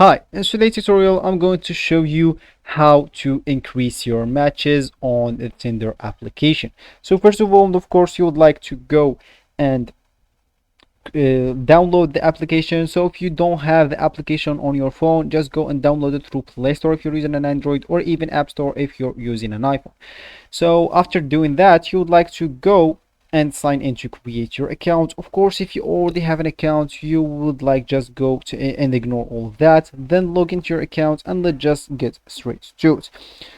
Hi, in today's tutorial, I'm going to show you how to increase your matches on the Tinder application. So first of all, of course, you would like to go and download the application. So if you don't have the application on your phone, just go and download it through Play Store if you're using an Android, or even App Store if you're using an iPhone. So after doing that, you would like to go and sign in to create your account. Of course, if you already have an account, you would like just go to and ignore all of that, then log into your account, and let's just get straight to it.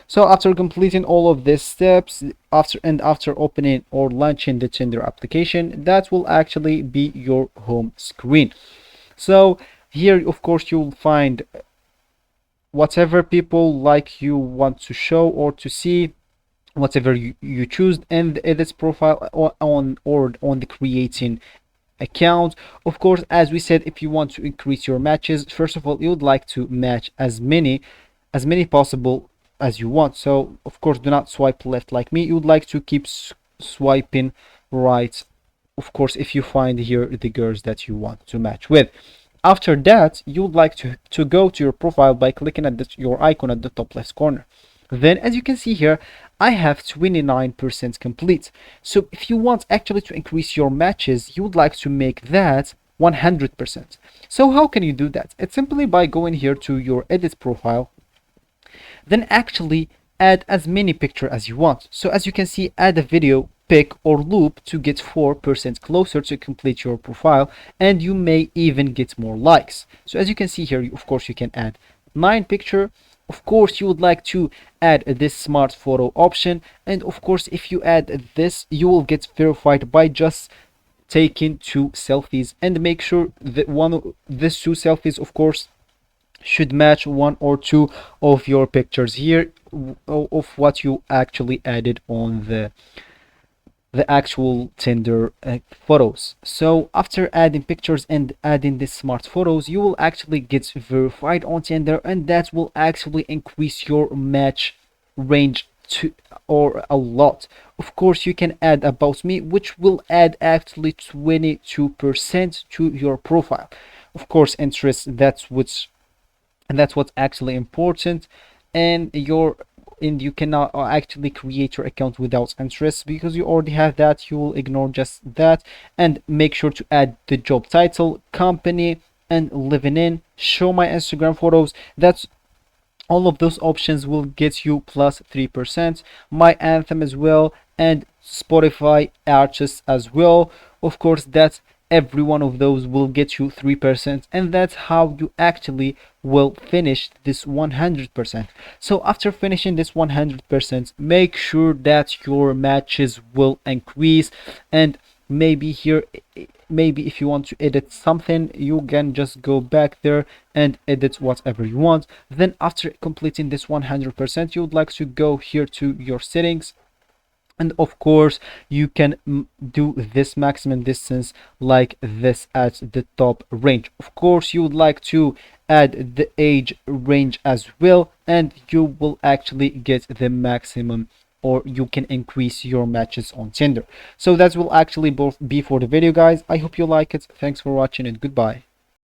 So after completing all of these steps, after opening or launching the Tinder application, that will actually be your home screen. So here, of course, you'll find whatever people like you want to show or to see, whatever you choose, and the edit profile on the creating account. Of course, as we said, if you want to increase your matches, first of all, you would like to match as many possible as you want. So of course, do not swipe left like me. You would like to keep swiping right, of course, if you find here the girls that you want to match with. After that, you would like to go to your profile by clicking at your icon at the top left corner. Then, as you can see here, I have 29% complete. So if you want actually to increase your matches, you would like to make that 100%. So how can you do that? It's simply by going here to your edit profile, then actually add as many pictures as you want. So as you can see, add a video, pic, or loop to get 4% closer to complete your profile, and you may even get more likes. So as you can see here, of course, you can add 9 picture. Of course, you would like to add this smart photo option, and of course, if you add this, you will get verified by just taking 2 selfies, and make sure that one of these 2 selfies, of course, should match 1 or 2 of your pictures here of what you actually added on the actual Tinder photos. So after adding pictures and adding the smart photos, you will actually get verified on Tinder, and that will actually increase your match range to or a lot. Of course, you can add about me, which will add actually 22% to your profile. Of course, interest, that's what's actually important. And you cannot actually create your account without interest, because you already have that. You will ignore just that, and make sure to add the job title, company, and living in, show my Instagram photos. That's all of those options will get you plus 3%, my anthem as well, and Spotify artists as well. Of course, that's every one of those will get you 3%, and that's how you actually will finish this 100%. So after finishing this 100%, make sure that your matches will increase. And maybe here, maybe if you want to edit something, you can just go back there and edit whatever you want. Then after completing this 100%, you would like to go here to your settings, and of course you can do this maximum distance like this at the top range. Of course, you would like to add the age range as well, and you will actually get the maximum, or you can increase your matches on Tinder. So that will actually both be for the video, guys. I hope you like it. Thanks for watching, and goodbye.